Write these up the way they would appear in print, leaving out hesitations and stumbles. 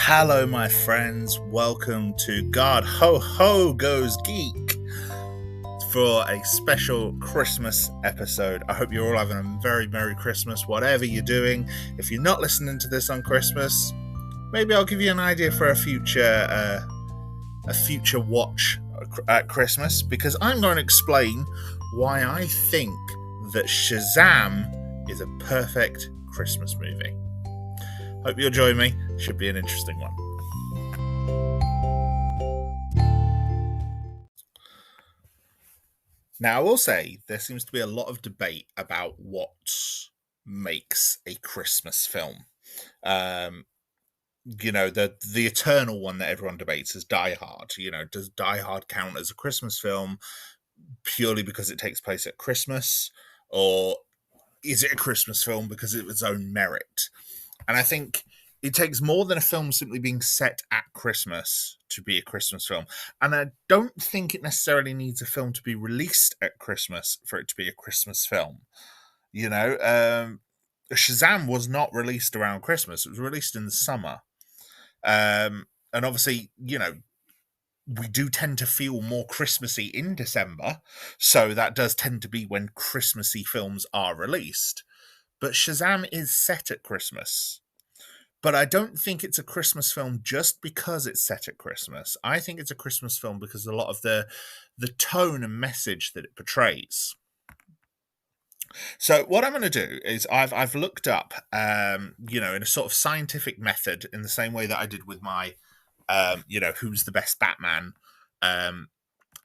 Hello, my friends. Welcome to Garhdo-Ho-Ho Goes Geek for a special Christmas episode. I hope you're all having a very Merry Christmas, whatever you're doing. If you're not listening to this on Christmas, maybe I'll give you an idea for a future watch at Christmas, because I'm going to explain why I think that Shazam is a perfect Christmas movie. Hope you'll join me. Should be an interesting one. Now, I will say there seems to be a lot of debate about what makes a Christmas film. The eternal one that everyone debates is Die Hard. Does Die Hard count as a Christmas film purely because it takes place at Christmas, or is it a Christmas film because of its own merit? And I think it takes more than a film simply being set at Christmas to be a Christmas film. And I don't think it necessarily needs a film to be released at Christmas for it to be a Christmas film. Shazam was not released around Christmas. It was released in the summer. And obviously, we do tend to feel more Christmassy in December. So that does tend to be when Christmassy films are released. But Shazam is set at Christmas. But I don't think it's a Christmas film just because it's set at Christmas. I think it's a Christmas film because of a lot of the tone and message that it portrays. So what I'm going to do is I've looked up, in a sort of scientific method, in the same way that I did with my, Who's the Best Batman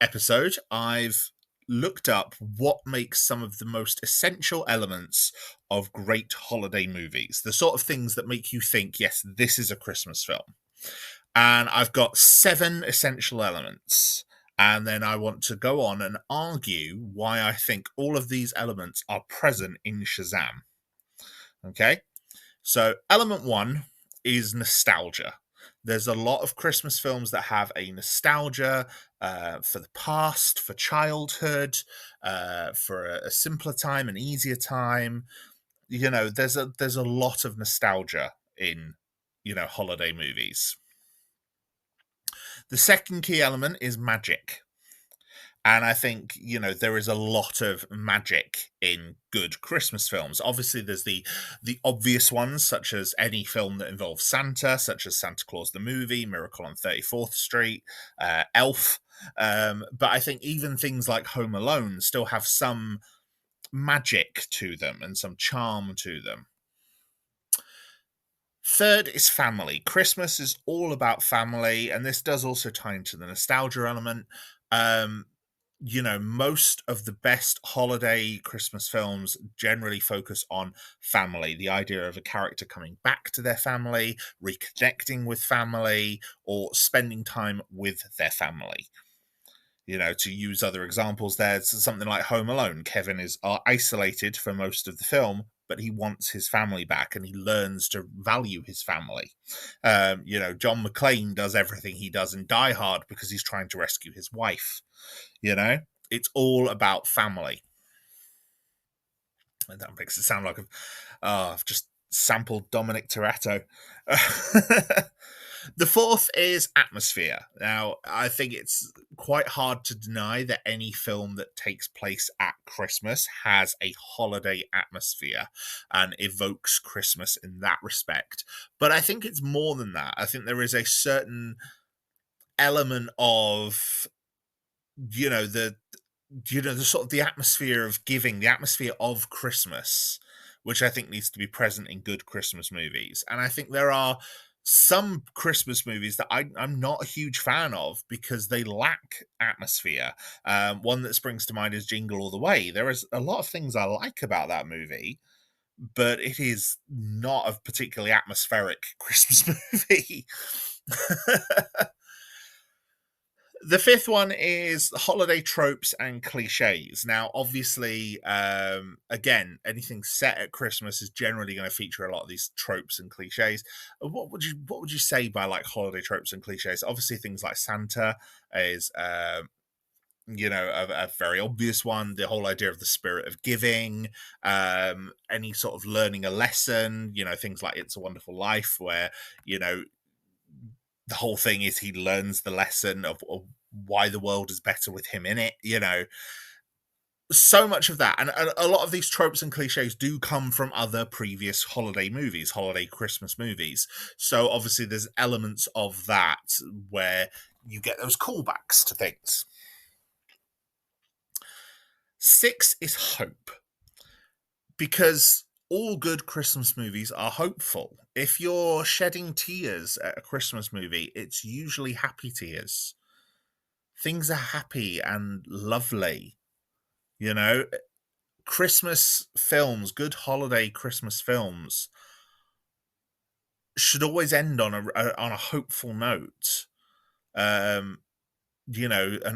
episode. I've looked up what makes some of the most essential elements of great holiday movies, the sort of things that make you think, yes, this is a Christmas film. And I've got 7 essential elements. And then I want to go on and argue why I think all of these elements are present in Shazam. Okay? So, element 1 is nostalgia. There's a lot of Christmas films that have a nostalgia for the past, for childhood, for a simpler time, an easier time. There's a lot of nostalgia in, holiday movies. The second key element is magic. And I think, there is a lot of magic in good Christmas films. Obviously, there's the obvious ones, such as any film that involves Santa, such as Santa Claus the Movie, Miracle on 34th Street, Elf. But I think even things like Home Alone still have some magic to them and some charm to them. Third is family. Christmas is all about family, and this does also tie into the nostalgia element. Most of the best holiday Christmas films generally focus on family, the idea of a character coming back to their family, reconnecting with family, or spending time with their family. To use other examples, there's something like Home Alone. Kevin is isolated for most of the film, but he wants his family back, and he learns to value his family. John McClane does everything he does in Die Hard because he's trying to rescue his wife. It's all about family. And that makes it sound like I've just sampled Dominic Toretto. The fourth is atmosphere. Now, I think it's quite hard to deny that any film that takes place at Christmas has a holiday atmosphere and evokes Christmas in that respect. But I think it's more than that. I think there is a certain element of, the sort of the atmosphere of giving, the atmosphere of Christmas, which I think needs to be present in good Christmas movies. And I think there are some Christmas movies that I'm not a huge fan of because they lack atmosphere. One that springs to mind is Jingle All the Way. There is a lot of things I like about that movie, but it is not a particularly atmospheric Christmas movie. The fifth one is holiday tropes and cliches. Now, obviously, again, anything set at Christmas is generally going to feature a lot of these tropes and cliches. What would you say by like holiday tropes and cliches? Obviously, things like Santa is, a very obvious one. The whole idea of the spirit of giving, any sort of learning a lesson. Things like It's a Wonderful Life, where the whole thing is he learns the lesson of why the world is better with him in it, so much of that, and a lot of these tropes and cliches do come from other previous holiday Christmas movies. So obviously there's elements of that where you get those callbacks to things. 6 is hope, because all good Christmas movies are hopeful. If you're shedding tears at a Christmas movie, it's usually happy tears. Things are happy and lovely, Christmas films, good holiday Christmas films, should always end on a hopeful note. And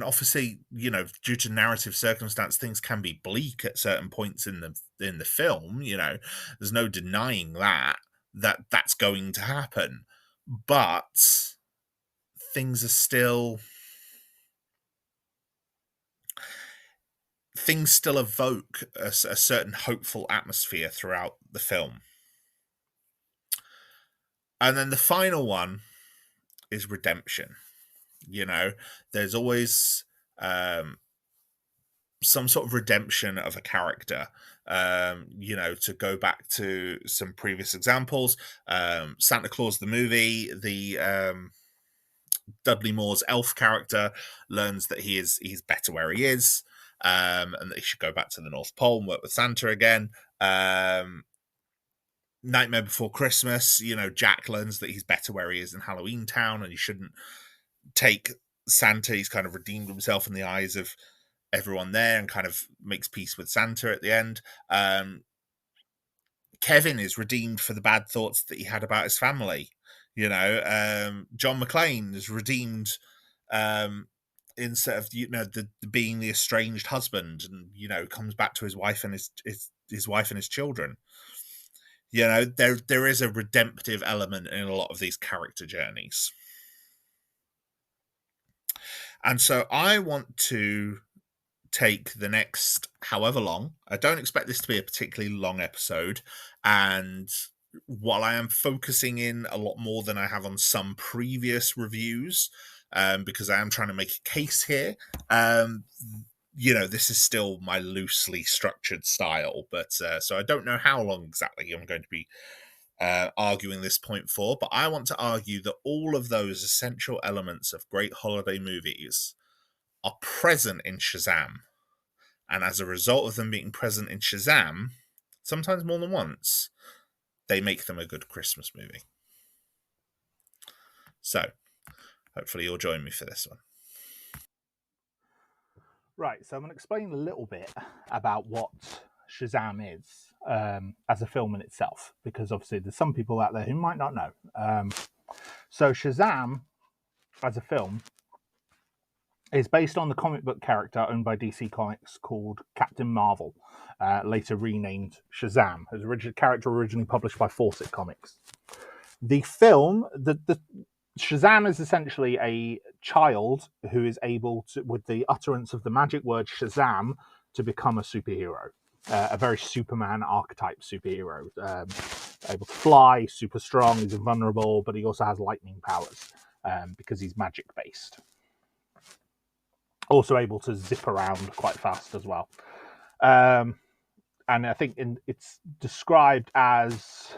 obviously, due to narrative circumstance, things can be bleak at certain points in the film. There's no denying that's going to happen, but things still evoke a certain hopeful atmosphere throughout the film. And then the final one is redemption. There's always some sort of redemption of a character. To go back to some previous examples, Santa Claus the movie, the Dudley Moore's elf character learns that he's better where he is, and that he should go back to the North Pole and work with Santa again. Nightmare Before Christmas, Jack learns that he's better where he is in Halloween Town, and he shouldn't take Santa. He's kind of redeemed himself in the eyes of everyone there and kind of makes peace with Santa at the end. Kevin is redeemed for the bad thoughts that he had about his family. John McClane is redeemed instead of being the estranged husband, and comes back to his wife and his wife and his children. There is a redemptive element in a lot of these character journeys. And so I want to take the next however long. I don't expect this to be a particularly long episode. And while I am focusing in a lot more than I have on some previous reviews, because I am trying to make a case here, this is still my loosely structured style. But so I don't know how long exactly I'm going to be arguing this point for, but I want to argue that all of those essential elements of great holiday movies are present in Shazam. And as a result of them being present in Shazam, sometimes more than once, they make them a good Christmas movie. So, hopefully you'll join me for this one. Right, so I'm going to explain a little bit about what Shazam is as a film in itself, because obviously there's some people out there who might not know. So Shazam, as a film, is based on the comic book character owned by DC Comics called Captain Marvel, later renamed Shazam, as a character originally published by Fawcett Comics. The film, the Shazam is essentially a child who is able to, with the utterance of the magic word Shazam, to become a superhero. A very Superman archetype superhero. Able to fly, super strong, he's invulnerable, but he also has lightning powers because he's magic based. Also able to zip around quite fast as well. And I think it's described as...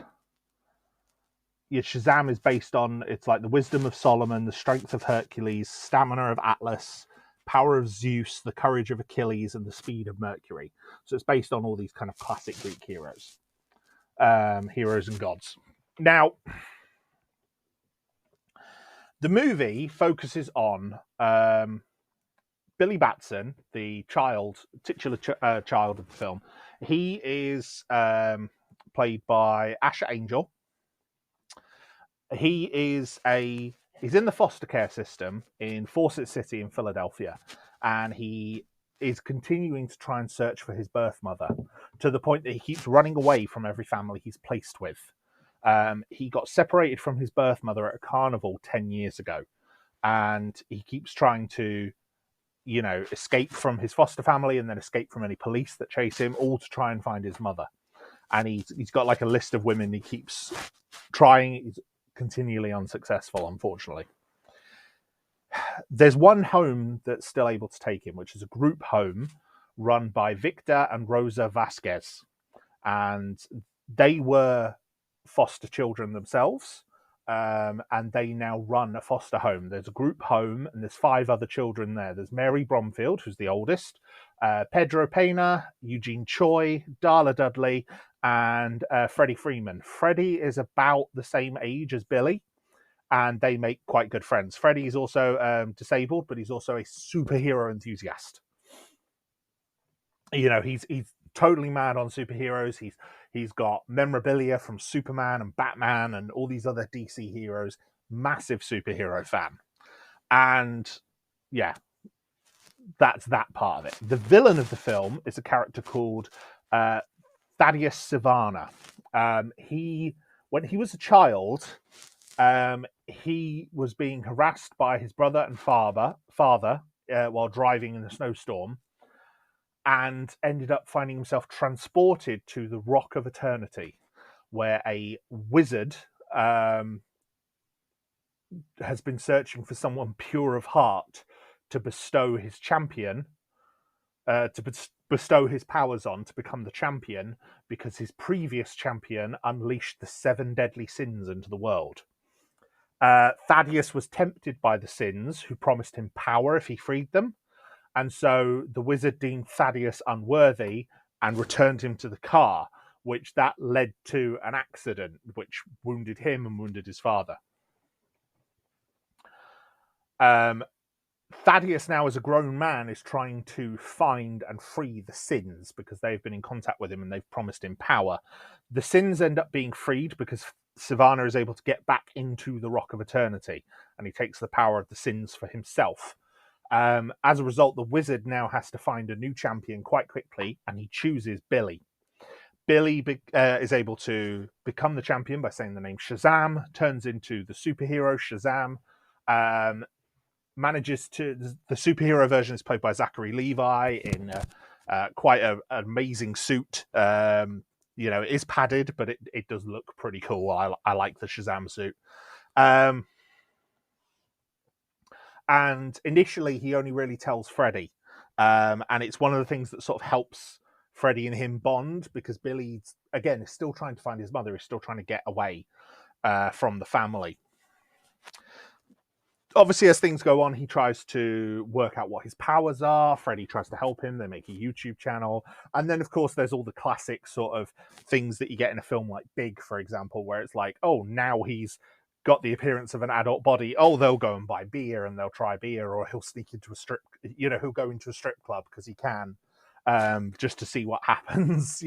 Shazam is based on, it's like the wisdom of Solomon, the strength of Hercules, stamina of Atlas, power of Zeus, the courage of Achilles, and the speed of Mercury. So it's based on all these kind of classic Greek heroes. Heroes and gods. Now, the movie focuses on Billy Batson, the titular child of the film. He is played by Asher Angel. He's in the foster care system in Fawcett City in Philadelphia, and he is continuing to try and search for his birth mother, to the point that he keeps running away from every family he's placed with. He got separated from his birth mother at a carnival 10 years ago, and he keeps trying to, escape from his foster family and then escape from any police that chase him, all to try and find his mother. And he's got like a list of women he keeps trying. He's continually unsuccessful, unfortunately. There's one home that's still able to take him, which is a group home run by Victor and Rosa Vasquez. And they were foster children themselves. And they now run a foster home. There's a group home, and there's 5 other children there. There's Mary Bromfield, who's the oldest, Pedro Pena, Eugene Choi, Darla Dudley, and Freddie Freeman. Freddie is about the same age as Billy, and they make quite good friends. Freddie is also disabled, but he's also a superhero enthusiast. He's totally mad on superheroes. He's got memorabilia from Superman and Batman and all these other DC heroes. Massive superhero fan. And yeah, that's that part of it. The villain of the film is a character called Thaddeus Sivana. When he was a child, he was being harassed by his brother and father while driving in a snowstorm, and ended up finding himself transported to the Rock of Eternity, where a wizard has been searching for someone pure of heart to bestow his champion, bestow his powers on to become the champion, because his previous champion unleashed the 7 deadly sins into the world. Thaddeus was tempted by the sins, who promised him power if he freed them. And so the wizard deemed Thaddeus unworthy and returned him to the car, which that led to an accident which wounded him and wounded his father. Thaddeus now, as a grown man, is trying to find and free the sins because they've been in contact with him and they've promised him power. The sins end up being freed because Sivana is able to get back into the Rock of Eternity, and he takes the power of the sins for himself. As a result, the wizard now has to find a new champion quite quickly, and he chooses Billy. Billy is able to become the champion by saying the name Shazam, turns into the superhero Shazam, manages to... The superhero version is played by Zachary Levi in quite an amazing suit. It is padded, but it does look pretty cool. I like the Shazam suit. And initially, he only really tells Freddie. And it's one of the things that sort of helps Freddie and him bond, because Billy, again, is still trying to find his mother, is still trying to get away from the family. Obviously, as things go on, he tries to work out what his powers are. Freddie tries to help him. They make a YouTube channel. And then, of course, there's all the classic sort of things that you get in a film like Big, for example, where it's like, oh, now he's got the appearance of an adult body. Oh, they'll go and buy beer and they'll try beer, or he'll sneak into he'll go into a strip club because he can, just to see what happens,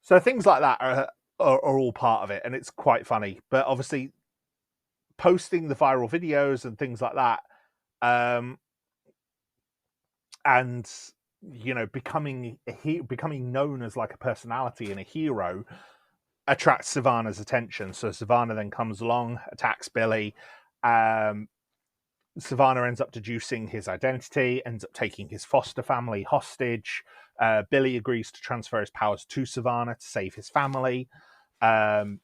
So things like that are all part of it, and it's quite funny. But obviously, posting the viral videos and things like that, and becoming known as like a personality and a hero, attracts Sivana's attention. So Sivana then comes along, attacks Billy. Sivana ends up deducing his identity, ends up taking his foster family hostage. Billy agrees to transfer his powers to Sivana to save his family. But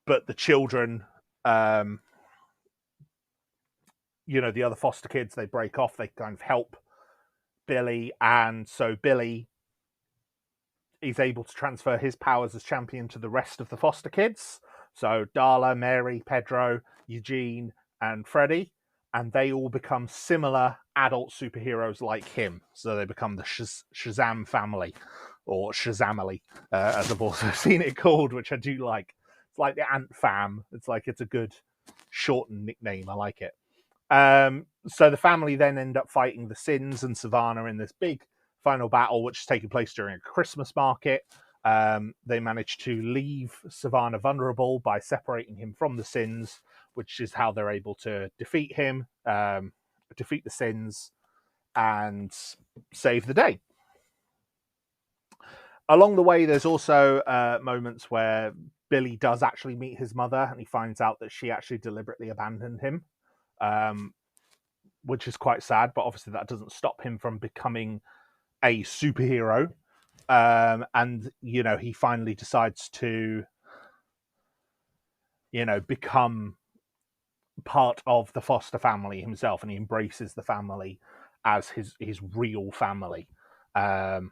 the children, the other foster kids, they break off. They kind of help Billy. And so Billy is able to transfer his powers as champion to the rest of the foster kids. So Darla, Mary, Pedro, Eugene, and Freddie. And they all become similar adult superheroes like him. So they become the Shazam family, or Shazamily, as I've also seen it called, which I do like. It's like the Ant Fam. It's a good shortened nickname. I like it. So the family then end up fighting the Sins and Sivana in this big final battle, which is taking place during a Christmas market. They manage to leave Sivana vulnerable by separating him from the Sins, which is how they're able to defeat him, defeat the Sins, and save the day. Along the way, there's also moments where Billy does actually meet his mother, and he finds out that she actually deliberately abandoned him, which is quite sad, but obviously that doesn't stop him from becoming a superhero. And he finally decides to become part of the foster family himself, and he embraces the family as his real family. Um,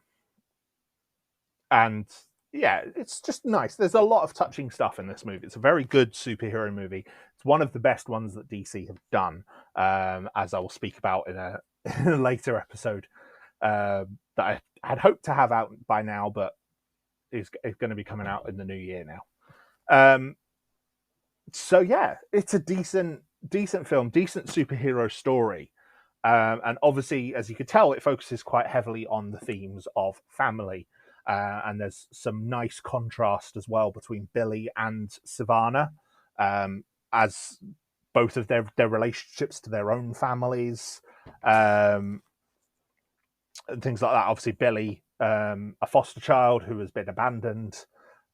and yeah, it's just nice. There's a lot of touching stuff in this movie. It's a very good superhero movie. It's one of the best ones that DC have done, as I will speak about in a, in a later episode that I had hoped to have out by now, but is going to be coming out in the new year now. So yeah, it's a decent film, decent superhero story. And obviously, as you could tell, it focuses quite heavily on the themes of family. And there's some nice contrast as well between Billy and Savannah, as both of their relationships to their own families, and things like that. Obviously, Billy, a foster child who has been abandoned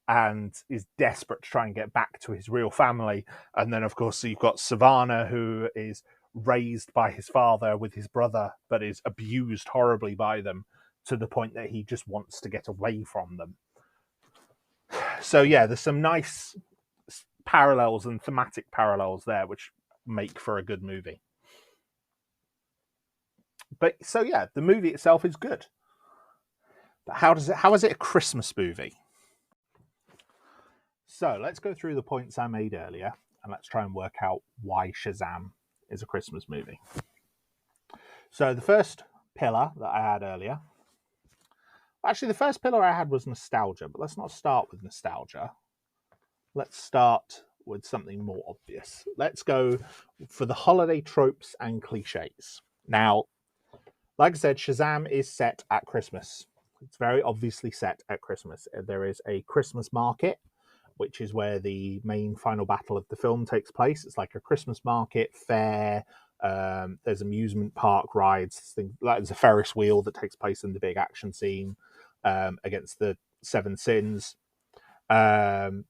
and is desperate to try and get back to his real family. And then, of course, you've got Savannah, who is raised by his father with his brother, but is abused horribly by them to the point that he just wants to get away from them. So, yeah, there's some nice parallels and thematic parallels there, which make for a good movie. But so, yeah, the movie itself is good. But how is it a Christmas movie? So let's go through the points I made earlier and let's try and work out why Shazam is a Christmas movie. So the first pillar that I had earlier, actually the first pillar I had was nostalgia, but let's not start with nostalgia. Let's start with something more obvious. Let's go for the holiday tropes and cliches. Now, like I said, Shazam is set at Christmas. It's very obviously set at Christmas. There is a Christmas market, which is where the main final battle of the film takes place. It's like a Christmas market, fair. There's amusement park rides. There's a Ferris wheel that takes place in the big action scene against the Seven Sins. There's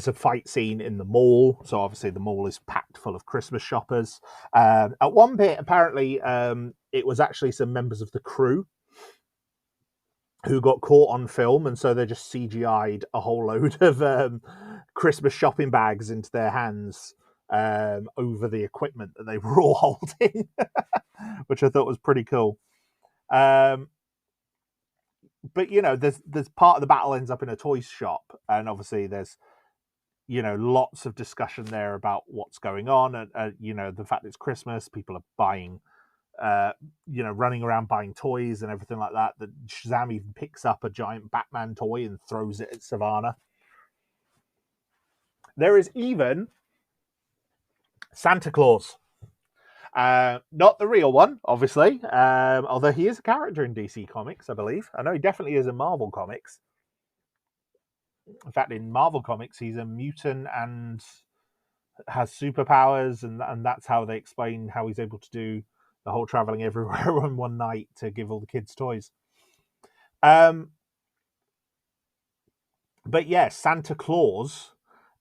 a fight scene in the mall. So obviously the mall is packed full of Christmas shoppers. At one bit, apparently, it was actually some members of the crew who got caught on film, and so they just CGI'd a whole load of Christmas shopping bags into their hands over the equipment that they were all holding, which I thought was pretty cool. But you know, there's part of the battle ends up in a toy shop, and obviously there's lots of discussion there about what's going on, and the fact it's Christmas, people are buying. Running around buying toys and everything like that. That Shazam even picks up a giant Batman toy and throws it at Savannah. There is even Santa Claus. Not the real one, obviously, although he is a character in DC Comics, I believe. I know he definitely is in Marvel Comics. In fact, in Marvel Comics, he's a mutant and has superpowers, and that's how they explain how he's able to do the whole traveling everywhere on one night to give all the kids toys. But yeah, Santa Claus,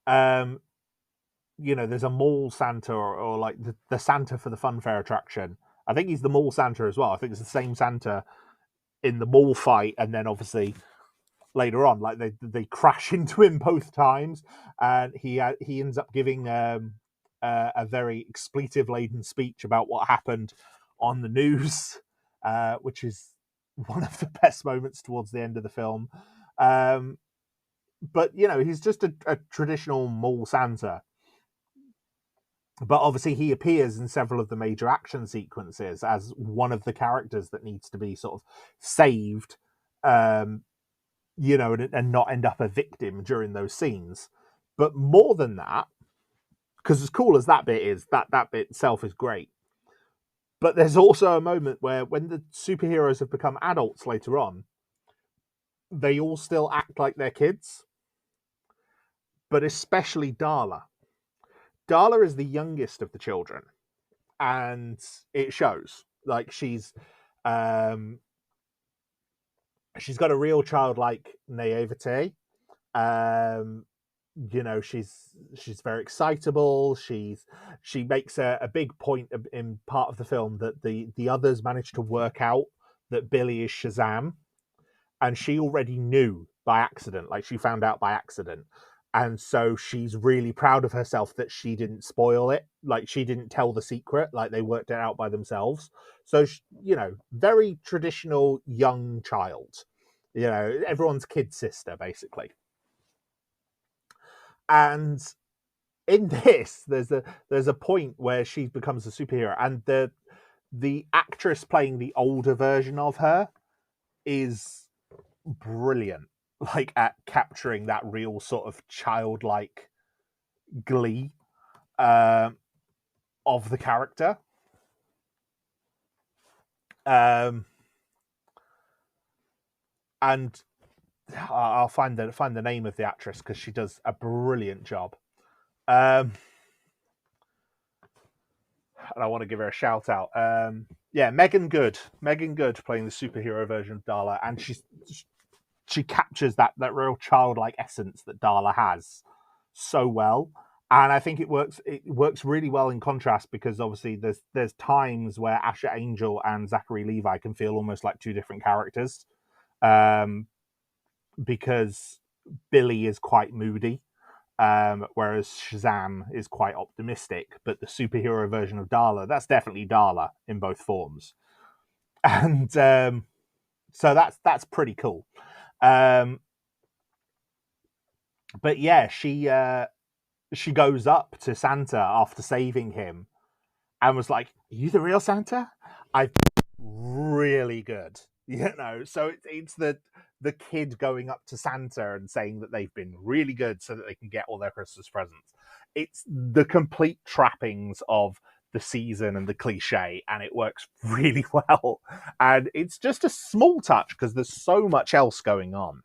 there's a mall Santa or like the Santa for the fun fair attraction. I think he's the mall Santa as well. I think it's the same Santa in the mall fight, and then obviously later on, like they crash into him both times, and he ends up giving a very expletive laden speech about what happened on the news, which is one of the best moments towards the end of the film. But he's just a traditional mall Santa. But obviously he appears in several of the major action sequences as one of the characters that needs to be sort of saved, and not end up a victim during those scenes. But more than that, because as cool as that bit is, that bit itself is great. But there's also a moment where when the superheroes have become adults later on, they all still act like they're kids. But especially Darla. Darla is the youngest of the children. And it shows. Like she's got a real childlike naivete. She's very excitable. She makes a big point in part of the film that the others managed to work out that Billy is Shazam, and she already knew by accident. Like she found out by accident, And so she's really proud of herself that she didn't spoil it. Like, she didn't tell the secret, like they worked it out by themselves. So, very traditional young child, everyone's kid sister, basically. And in this, there's a point where she becomes a superhero, and the actress playing the older version of her is brilliant, like at capturing that real sort of childlike glee of the character. And I'll find the name of the actress because she does a brilliant job. And I want to give her a shout out. Megan Good playing the superhero version of Darla, and she captures that real childlike essence that Darla has so well. And I think it works really well in contrast, because obviously there's times where Asher Angel and Zachary Levi can feel almost like two different characters, because Billy is quite moody, whereas Shazam is quite optimistic. But the superhero version of Darla, that's definitely Darla in both forms. And so that's pretty cool. But yeah, she goes up to Santa after saving him and was like, "Are you the real Santa?" I really good, So it's the kid going up to Santa and saying that they've been really good so that they can get all their Christmas presents. It's the complete trappings of the season and the cliche, and it works really well. And it's just a small touch because there's so much else going on.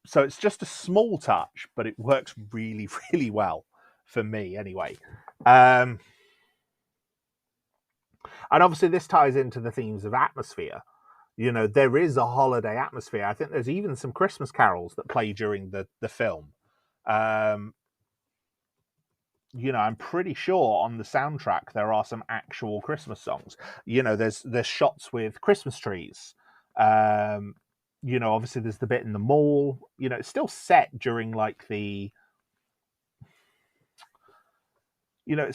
So it's just a small touch, but it works really, really well for me anyway. And obviously this ties into the themes of atmosphere. There is a holiday atmosphere. I think there's even some Christmas carols that play during the film. I'm pretty sure on the soundtrack there are some actual Christmas songs. There's shots with Christmas trees. Obviously there's the bit in the mall. It's still set during like it's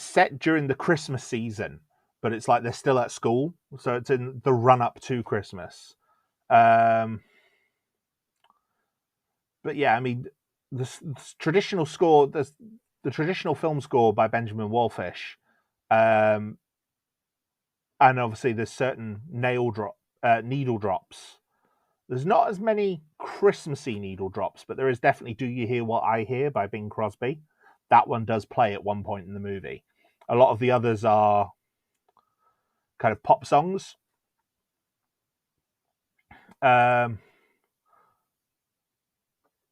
set during the Christmas season, but it's like they're still at school, so it's in the run up to Christmas. But yeah, I mean, the traditional score, the traditional film score by Benjamin Wallfish, and obviously there's certain needle drops. There's not as many Christmassy needle drops, but there is definitely "Do You Hear What I Hear" by Bing Crosby. That one does play at one point in the movie. A lot of the others are kind of pop songs.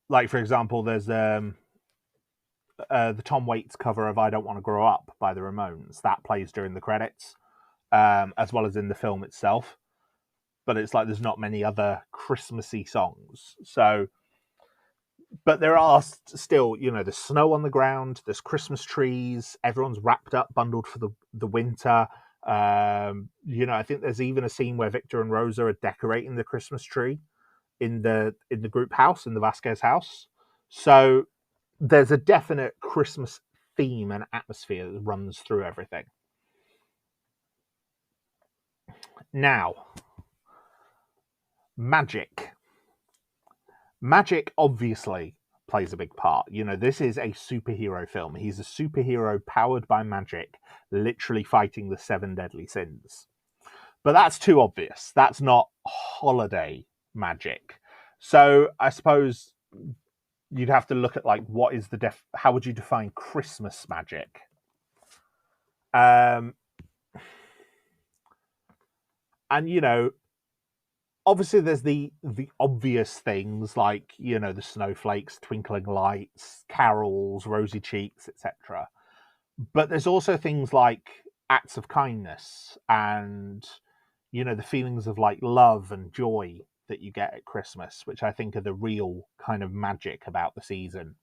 Like, for example, there's the Tom Waits cover of "I Don't Want to Grow Up" by the Ramones. That plays during the credits, as well as in the film itself. But it's like there's not many other Christmassy songs. So, but there are still, there's snow on the ground, there's Christmas trees, everyone's wrapped up, bundled for the winter. I think there's even a scene where Victor and Rosa are decorating the Christmas tree in the group house, in the Vasquez house. So there's a definite Christmas theme and atmosphere that runs through everything. Now, magic obviously plays a big part. This is a superhero film. He's a superhero powered by magic, literally fighting the 7 deadly sins. But that's too obvious. That's not holiday magic. So I suppose you'd have to look at like what is how would you define Christmas magic? And obviously there's the obvious things like the snowflakes, twinkling lights, carols, rosy cheeks, etc. But there's also things like acts of kindness and the feelings of like love and joy that you get at Christmas, which I think are the real kind of magic about the season.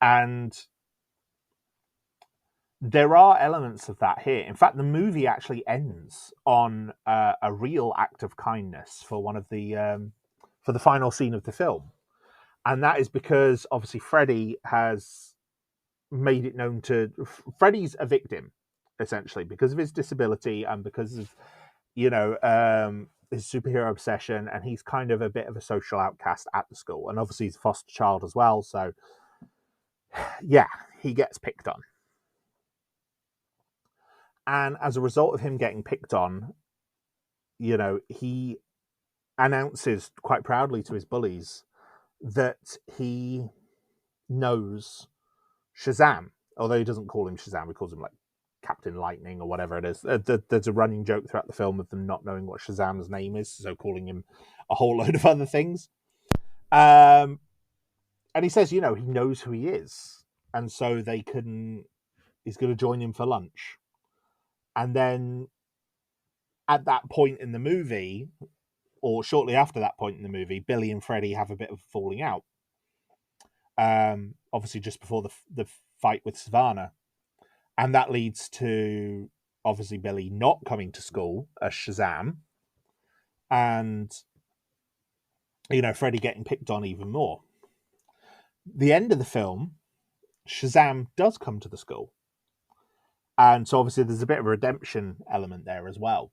And there are elements of that here. In fact, the movie actually ends on a real act of kindness for one of the for the final scene of the film. And that is because obviously Freddy has made it known to Freddy's a victim essentially because of his disability and because of his superhero obsession, and he's kind of a bit of a social outcast at the school, and obviously he's a foster child as well, so yeah, he gets picked on. And as a result of him getting picked on, he announces quite proudly to his bullies that he knows Shazam, although he doesn't call him Shazam, he calls him like Captain Lightning or whatever it is. There's a running joke throughout the film of them not knowing what Shazam's name is, so calling him a whole load of other things. And he says, he knows who he is, and so he's going to join him for lunch. And then at that point in the movie, or shortly after that point in the movie, Billy and Freddy have a bit of a falling out. Obviously, just before the fight with Savannah, and that leads to obviously Billy not coming to school as Shazam, and Freddy getting picked on even more. The end of the film, Shazam does come to the school, and so obviously there's a bit of a redemption element there as well.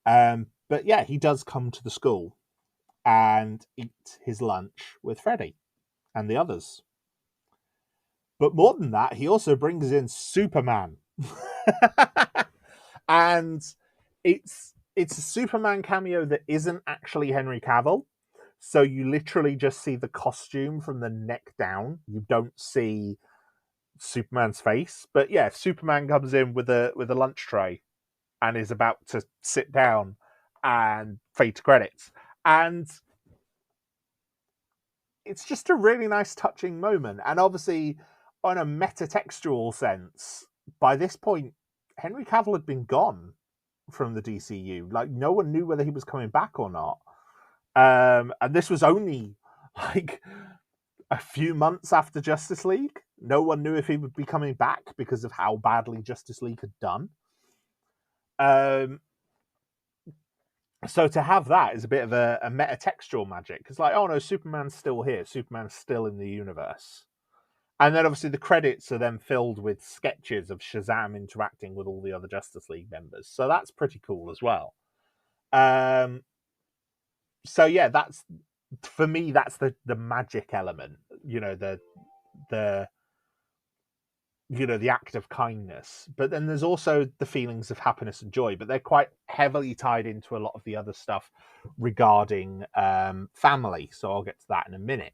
But yeah, he does come to the school and eat his lunch with Freddy and the others. But more than that, he also brings in Superman. And it's a Superman cameo that isn't actually Henry Cavill. So you literally just see the costume from the neck down. You don't see Superman's face. But yeah, Superman comes in with a lunch tray and is about to sit down and fade to credits. And it's just a really nice touching moment. And obviously, on a metatextual sense, by this point, Henry Cavill had been gone from the DCU. Like, no one knew whether he was coming back or not. And this was only like a few months after Justice League. No one knew if he would be coming back because of how badly Justice League had done. So to have that is a bit of a metatextual magic. Because like, oh no, Superman's still here. Superman's still in the universe. And then obviously the credits are then filled with sketches of Shazam interacting with all the other Justice League members. So that's pretty cool as well. So yeah, that's for me, that's the magic element. The act of kindness. But then there's also the feelings of happiness and joy, but they're quite heavily tied into a lot of the other stuff regarding family. So I'll get to that in a minute.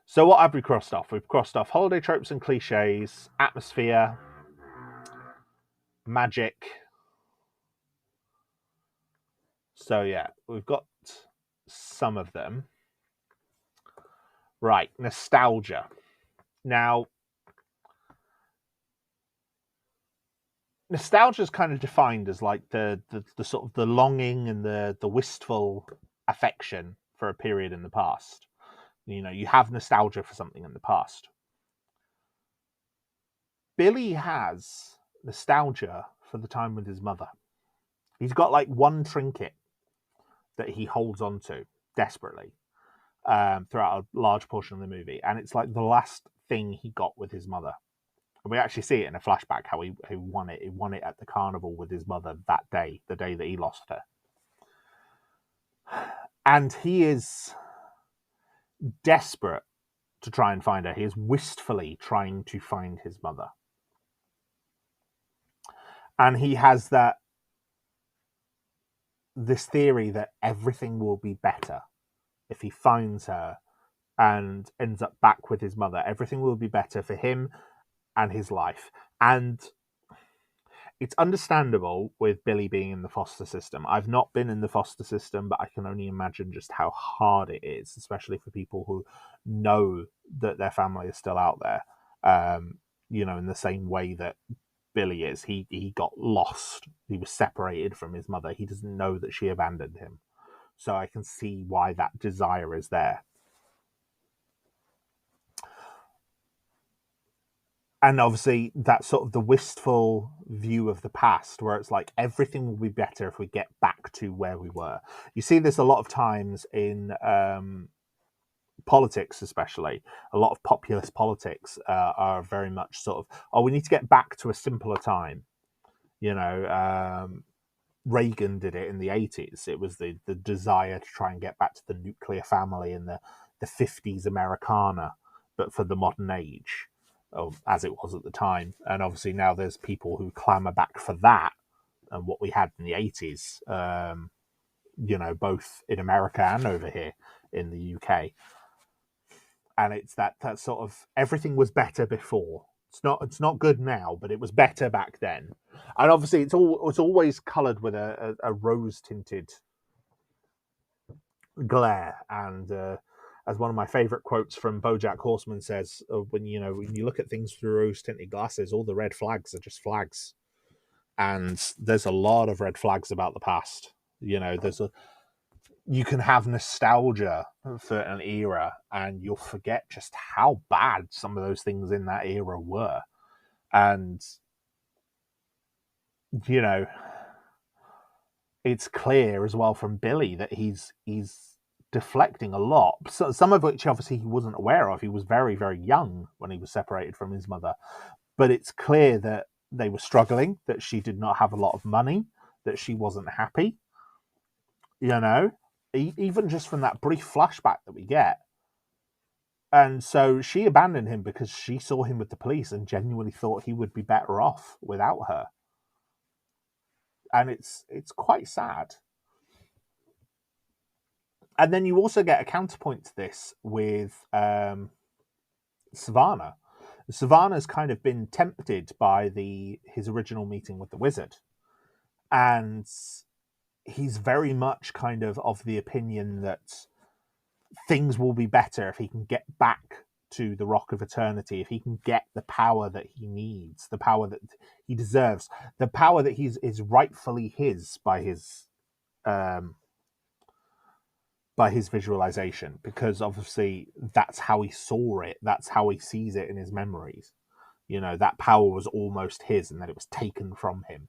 So what have we crossed off? We've crossed off holiday tropes and cliches, atmosphere, magic. So yeah, we've got some of them. Right, nostalgia. Now, nostalgia is kind of defined as like the sort of the longing and the wistful affection for a period in the past. You have nostalgia for something in the past. Billy has nostalgia for the time with his mother. He's got like one trinket that he holds on to desperately throughout a large portion of the movie, and it's like the last thing he got with his mother. And we actually see it in a flashback how he won it. He won it at the carnival with his mother that day, the day that he lost her. And he is desperate to try and find her. He is wistfully trying to find his mother. And he has this theory that everything will be better if he finds her and ends up back with his mother. Everything will be better for him and his life. And it's understandable with Billy being in the foster system. I've not been in the foster system, but I can only imagine just how hard it is, especially for people who know that their family is still out there. In the same way that Billy is. He got lost. He was separated from his mother. He doesn't know that she abandoned him. So I can see why that desire is there. And obviously that's sort of the wistful view of the past, where it's like everything will be better if we get back to where we were. You see this a lot of times in politics, especially a lot of populist politics are very much sort of, oh, we need to get back to a simpler time. You know, Reagan did it in the 80s. It was the desire to try and get back to the nuclear family and the 50s Americana, but for the modern age, as it was at the time. And obviously now there's people who clamour back for that and what we had in the 80s, both in America and over here in the UK. And it's that sort of everything was better before. It's not good now, but it was better back then. And obviously, it's always coloured with a rose tinted glare. And as one of my favourite quotes from BoJack Horseman says, when you look at things through rose tinted glasses, all the red flags are just flags. And there's a lot of red flags about the past. You can have nostalgia for an era and you'll forget just how bad some of those things in that era were. And, you know, it's clear as well from Billy that he's deflecting a lot. So, some of which obviously he wasn't aware of. He was very, very young when he was separated from his mother. But it's clear that they were struggling, that she did not have a lot of money, that she wasn't happy. Even just from that brief flashback that we get. And so she abandoned him because she saw him with the police and genuinely thought he would be better off without her. And it's quite sad. And then you also get a counterpoint to this with Savannah. Savannah's kind of been tempted by his original meeting with the wizard. And he's very much kind of the opinion that things will be better if he can get back to the Rock of Eternity, if he can get the power that he needs, the power that he deserves, the power that is rightfully his by his visualization, because obviously that's how he saw it, that's how he sees it in his memories. That power was almost his and then it was taken from him,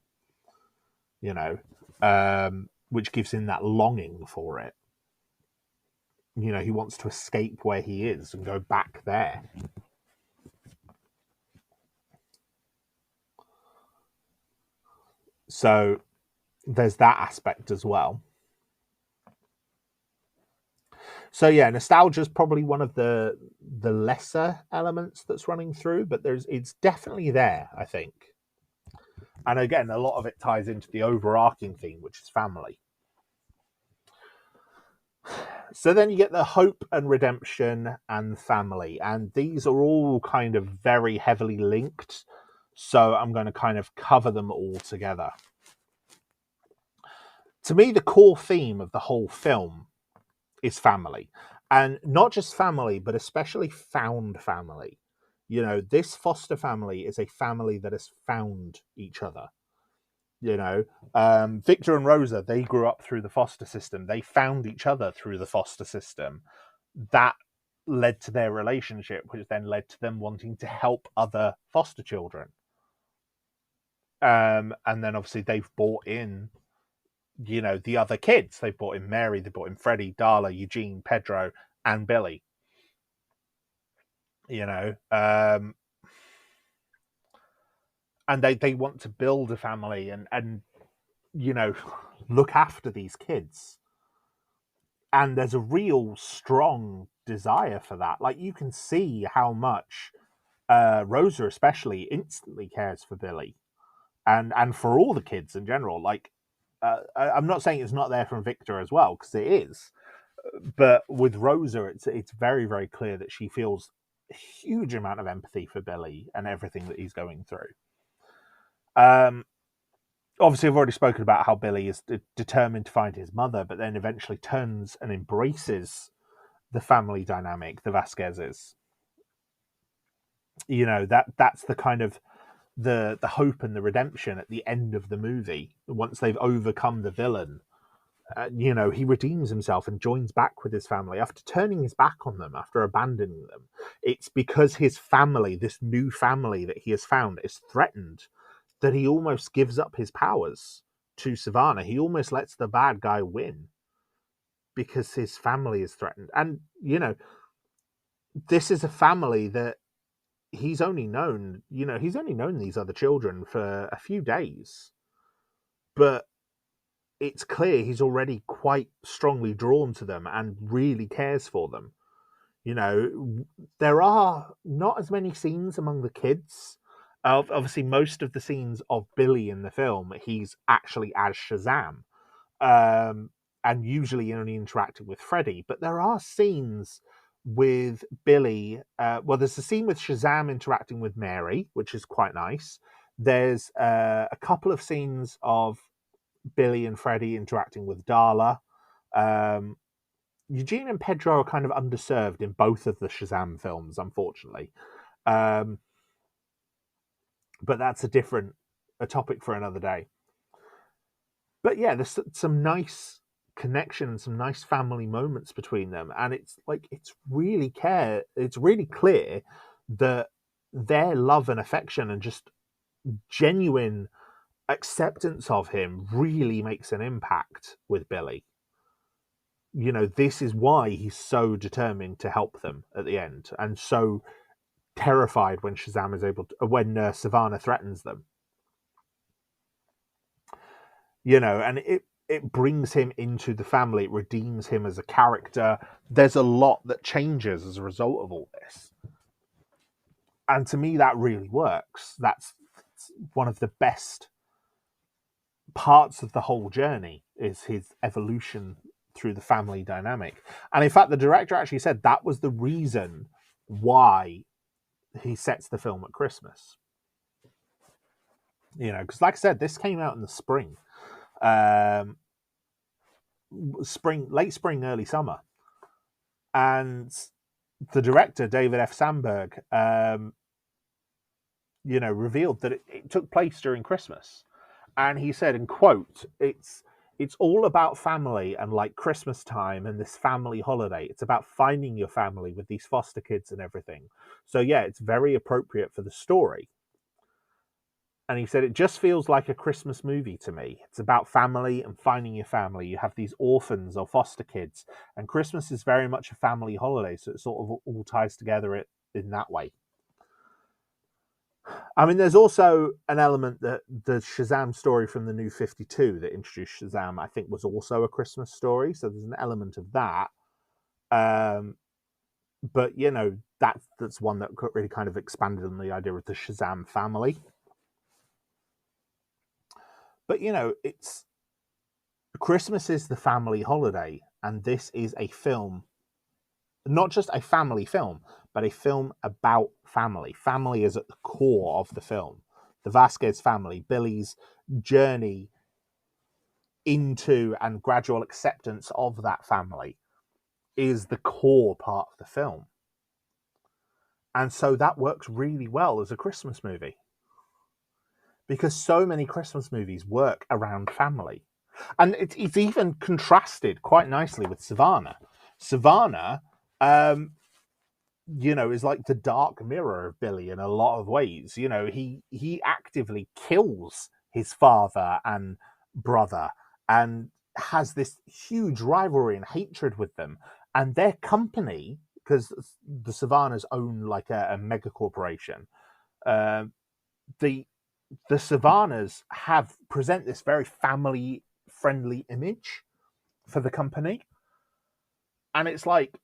which gives him that longing for it. He wants to escape where he is and go back there. So there's that aspect as well. So yeah, nostalgia is probably one of the lesser elements that's running through, but it's definitely there, I think. And again, a lot of it ties into the overarching theme, which is family. So then you get the hope and redemption and family, and these are all kind of very heavily linked. So I'm going to kind of cover them all together. To me, the core theme of the whole film is family, and not just family, but especially found family. This foster family is a family that has found each other. Victor and Rosa, they grew up through the foster system. They found each other through the foster system. That led to their relationship, which then led to them wanting to help other foster children. And then obviously they've brought in, the other kids. They brought in Mary, they brought in Freddie, Darla, Eugene, Pedro, and Billy. And they want to build a family and look after these kids. And there's a real strong desire for that. Like, you can see how much Rosa especially instantly cares for Billy and for all the kids in general. Like, I'm not saying it's not there from Victor as well, because it is. But with Rosa, it's very, very clear that she feels a huge amount of empathy for Billy and everything that he's going through. Obviously, I've already spoken about how Billy is determined to find his mother, but then eventually turns and embraces the family dynamic, the Vasquezes. That's the kind of the hope and the redemption at the end of the movie. Once they've overcome the villain, he redeems himself and joins back with his family after turning his back on them, after abandoning them. It's because his family, this new family that he has found, is threatened that he almost gives up his powers to Savannah. He almost lets the bad guy win because his family is threatened. And, this is a family that he's only known these other children for a few days. But it's clear he's already quite strongly drawn to them and really cares for them. There are not as many scenes among the kids. Obviously, most of the scenes of Billy in the film, he's actually as Shazam, and usually only interacting with Freddy. But there are scenes with Billy. There's a scene with Shazam interacting with Mary, which is quite nice. There's a couple of scenes of Billy and Freddy interacting with Darla. Eugene and Pedro are kind of underserved in both of the Shazam films, unfortunately. But that's a topic for another day. But yeah, there's some nice connection and some nice family moments between them, and it's really clear that their love and affection and just genuine acceptance of him really makes an impact with Billy. This is why he's so determined to help them at the end, and so terrified when Savannah threatens them. And it brings him into the family. It redeems him as a character. There's a lot that changes as a result of all this, and to me, that really works. That's one of the best parts of the whole journey, is his evolution through the family dynamic. And in fact, the director actually said that was the reason why he sets the film at Christmas. Because like I said, this came out in the spring, late spring, early summer, and the director David F. Sandberg, revealed that it took place during Christmas, and he said, in quote, it's all about family and like Christmas time and this family holiday. It's about finding your family with these foster kids and everything. So yeah, it's very appropriate for the story. And he said, it just feels like a Christmas movie to me. It's about family and finding your family. You have these orphans or foster kids, and Christmas is very much a family holiday. So it sort of all ties together in that way. I mean, there's also an element that the Shazam story from the New 52 that introduced Shazam, I think, was also a Christmas story. So there's an element of that. But, that's one that really kind of expanded on the idea of the Shazam family. But, it's Christmas is the family holiday. And this is a film, not just a family film, but a film about family. Family is at the core of the film. The Vasquez family, Billy's journey into and gradual acceptance of that family is the core part of the film. And so that works really well as a Christmas movie, because so many Christmas movies work around family. And it's even contrasted quite nicely with Savannah. Savannah, is like the dark mirror of Billy in a lot of ways. He actively kills his father and brother and has this huge rivalry and hatred with them. And their company, because the Savannahs own like a mega corporation, the Savannahs present this very family friendly image for the company. And it's like,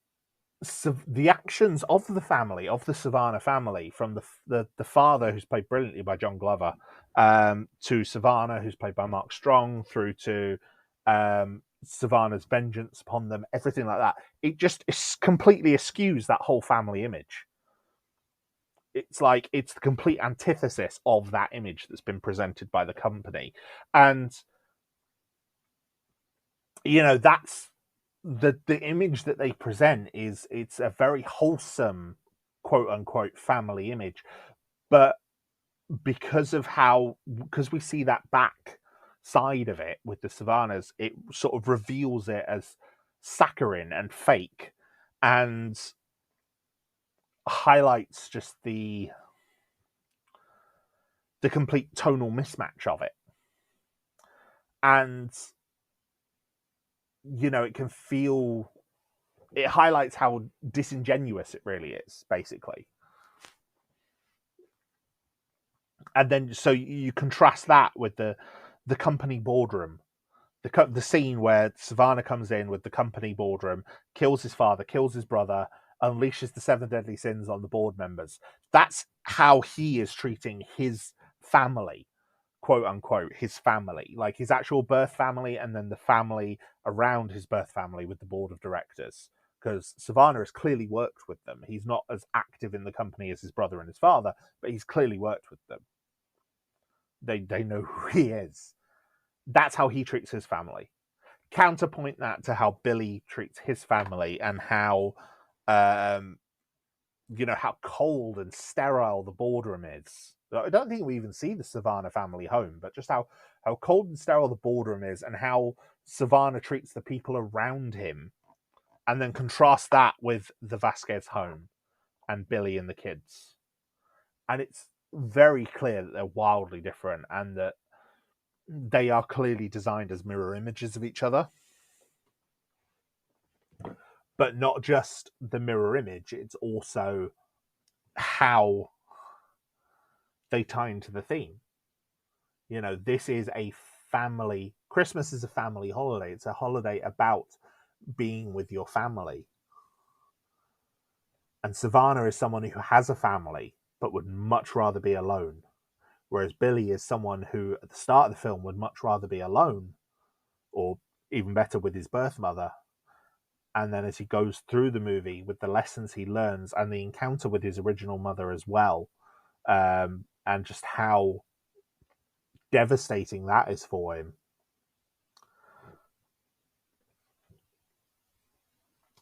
the actions of the family, of the Savannah family, from the father, who's played brilliantly by John Glover, to Savannah, who's played by Mark Strong, through to Savannah's vengeance upon them, everything like that. It just completely eschews that whole family image. It's like it's the complete antithesis of that image that's been presented by the company. And, that's the image that they present it's a very wholesome, quote unquote, family image. But because we see that back side of it with the Savannahs, it sort of reveals it as saccharine and fake, and highlights just the complete tonal mismatch of it. And it highlights how disingenuous it really is, basically. And then so you contrast that with the company boardroom, the scene where Savannah comes in with the company boardroom, kills his father, kills his brother, unleashes the 7 deadly sins on the board members. That's how he is treating his family, quote unquote, his family, like his actual birth family, and then the family around his birth family with the board of directors. Because Savannah has clearly worked with them. He's not as active in the company as his brother and his father, but he's clearly worked with them. They know who he is. That's how he treats his family. Counterpoint that to how Billy treats his family, and how how cold and sterile the boardroom is. I don't think we even see the Savannah family home, but just how cold and sterile the boardroom is, and how Savannah treats the people around him, and then contrast that with the Vasquez home and Billy and the kids. And it's very clear that they're wildly different, and that they are clearly designed as mirror images of each other. But not just the mirror image, it's also how they tie into the theme. This is a family. Christmas is a family holiday. It's a holiday about being with your family. And Savannah is someone who has a family, but would much rather be alone. Whereas Billy is someone who, at the start of the film, would much rather be alone, or even better, with his birth mother. And then as he goes through the movie, with the lessons he learns and the encounter with his original mother as well, and just how devastating that is for him.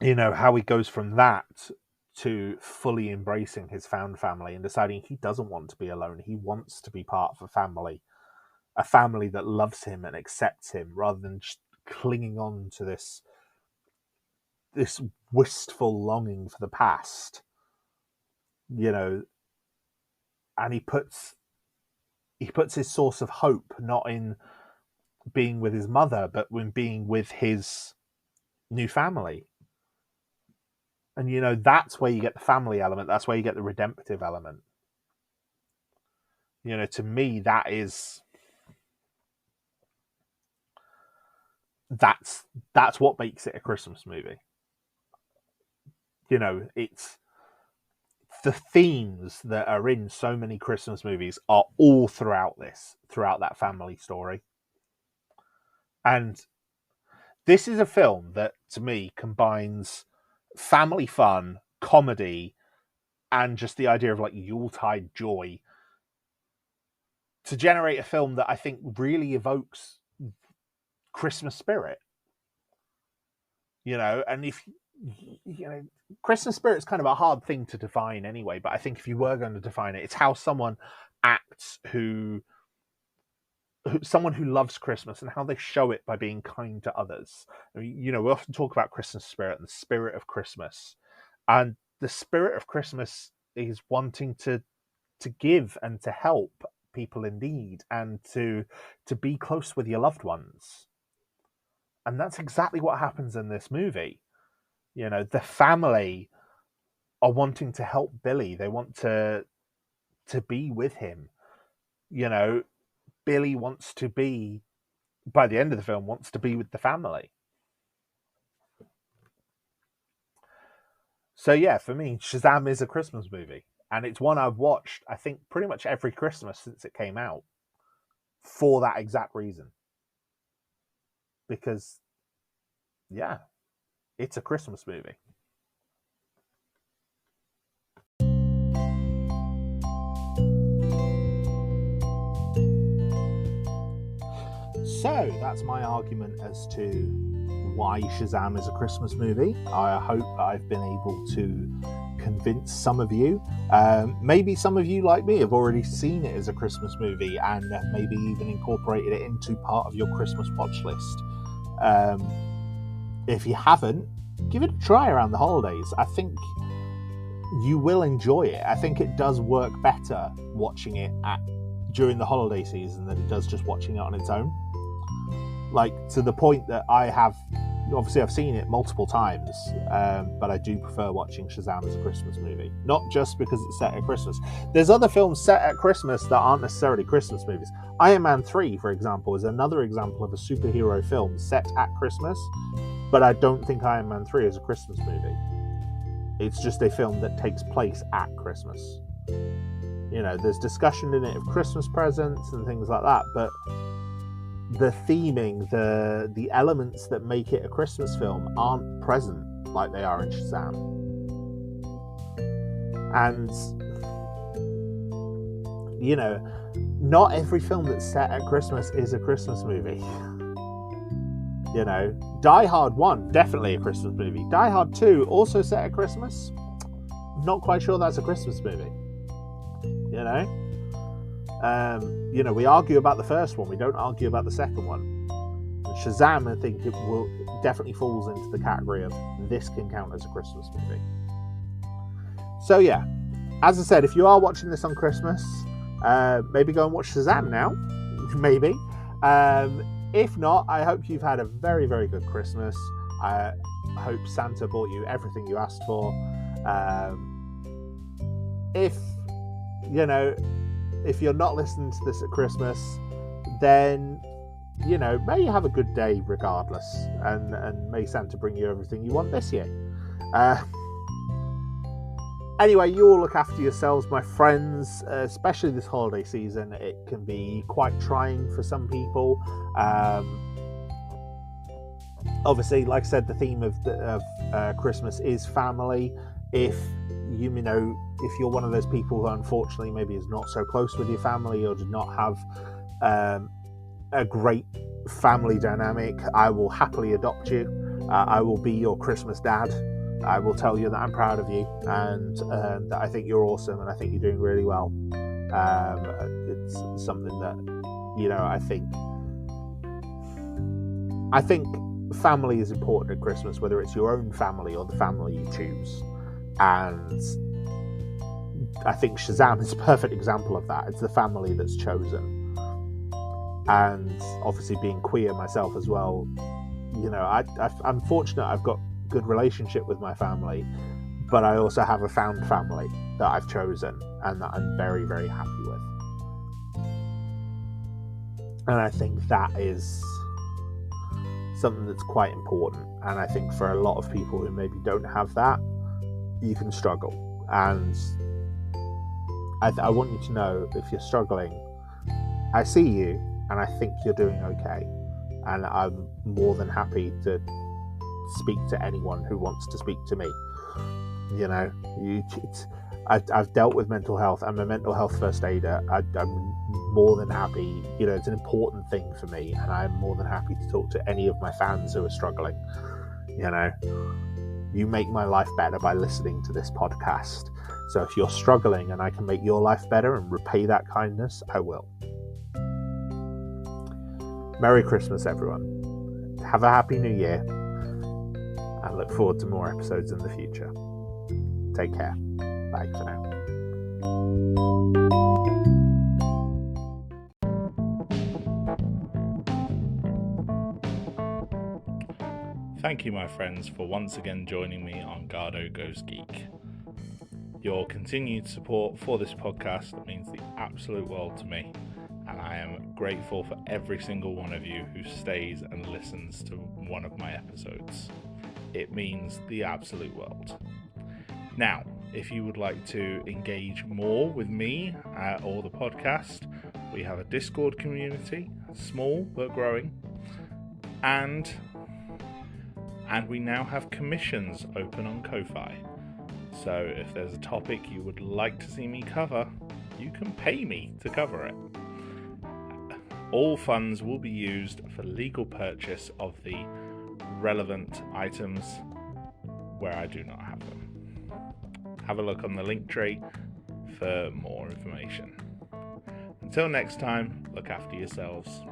How he goes from that to fully embracing his found family and deciding he doesn't want to be alone. He wants to be part of a family that loves him and accepts him, rather than just clinging on to this wistful longing for the past. And he puts his source of hope not in being with his mother, but in being with his new family. And that's where you get the family element. That's where you get the redemptive element. To me, that's what makes it a Christmas movie. It's the themes that are in so many Christmas movies are all throughout that family story. And this is a film that, to me, combines family fun, comedy, and just the idea of like Yuletide joy to generate a film that I think really evokes Christmas spirit. And if Christmas spirit is kind of a hard thing to define anyway, but I think if you were going to define it, it's how someone acts someone who loves Christmas, and how they show it by being kind to others. We often talk about Christmas spirit and the spirit of Christmas, and the spirit of Christmas is wanting to give and to help people in need, and to be close with your loved ones. And that's exactly what happens in this movie. The family are wanting to help Billy. They want to be with him. Billy wants to be, by the end of the film, wants to be with the family. So yeah, for me, Shazam is a Christmas movie. And it's one I've watched, I think, pretty much every Christmas since it came out, for that exact reason. Because, yeah, it's a Christmas movie. So that's my argument as to why Shazam is a Christmas movie. I hope I've been able to convince some of you. Maybe some of you, like me, have already seen it as a Christmas movie and maybe even incorporated it into part of your Christmas watch list. If you haven't, give it a try around the holidays. I think you will enjoy it. I think it does work better watching it during the holiday season than it does just watching it on its own. Like, to the point that I've seen it multiple times, but I do prefer watching Shazam as a Christmas movie. Not just because it's set at Christmas. There's other films set at Christmas that aren't necessarily Christmas movies. Iron Man 3, for example, is another example of a superhero film set at Christmas, but I don't think Iron Man 3 is a Christmas movie. It's just a film that takes place at Christmas. You know, there's discussion in it of Christmas presents and things like that, but the theming, the elements that make it a Christmas film aren't present like they are in Shazam. And, you know, not every film that's set at Christmas is a Christmas movie. You know, Die Hard 1, definitely a Christmas movie. Die Hard 2, also set at Christmas. Not quite sure that's a Christmas movie. You know, we argue about the first one. We don't argue about the second one. And Shazam, I think it definitely falls into the category of this can count as a Christmas movie. So yeah, as I said, if you are watching this on Christmas, maybe go and watch Shazam now. Maybe. If not, I hope you've had a very, very good Christmas. I hope Santa bought you everything you asked for. If you're not listening to this at Christmas, then, you know, may you have a good day regardless, and may Santa bring you everything you want this year. Anyway, you all look after yourselves, my friends, especially this holiday season. It can be quite trying for some people. Obviously, like I said, the theme of Christmas is family. If you're one of those people who unfortunately maybe is not so close with your family or did not have a great family dynamic, I will happily adopt you. I will be your Christmas dad. I will tell you that I'm proud of you and that I think you're awesome and I think you're doing really well. It's something that, you know, I think family is important at Christmas, whether it's your own family or the family you choose. And I think Shazam is a perfect example of that. It's the family that's chosen. And obviously, being queer myself as well, you know, I'm fortunate I've got a good relationship with my family, but I also have a found family that I've chosen and that I'm very, very happy with. And I think that is something that's quite important. And I think for a lot of people who maybe don't have that, you can struggle. And I want you to know, if you're struggling, I see you and I think you're doing okay. And I'm more than happy to speak to anyone who wants to speak to me. You know, I've dealt with mental health. I'm a mental health first aider. I'm more than happy. You know, it's an important thing for me, and I'm more than happy to talk to any of my fans who are struggling. You know, you make my life better by listening to this podcast. So if you're struggling and I can make your life better and repay that kindness, I will. Merry Christmas, everyone. Have a happy new year. And look forward to more episodes in the future. Take care. Bye for now. Thank you, my friends, for once again joining me on Gardo Goes Geek. Your continued support for this podcast means the absolute world to me, and I am grateful for every single one of you who stays and listens to one of my episodes. It means the absolute world. Now, if you would like to engage more with me or the podcast, we have a Discord community, small but growing, and we now have commissions open on Ko-Fi. So if there's a topic you would like to see me cover, you can pay me to cover it. All funds will be used for legal purchase of the relevant items where I do not have them. have a look on the link tree for more information. Until next time, look after yourselves.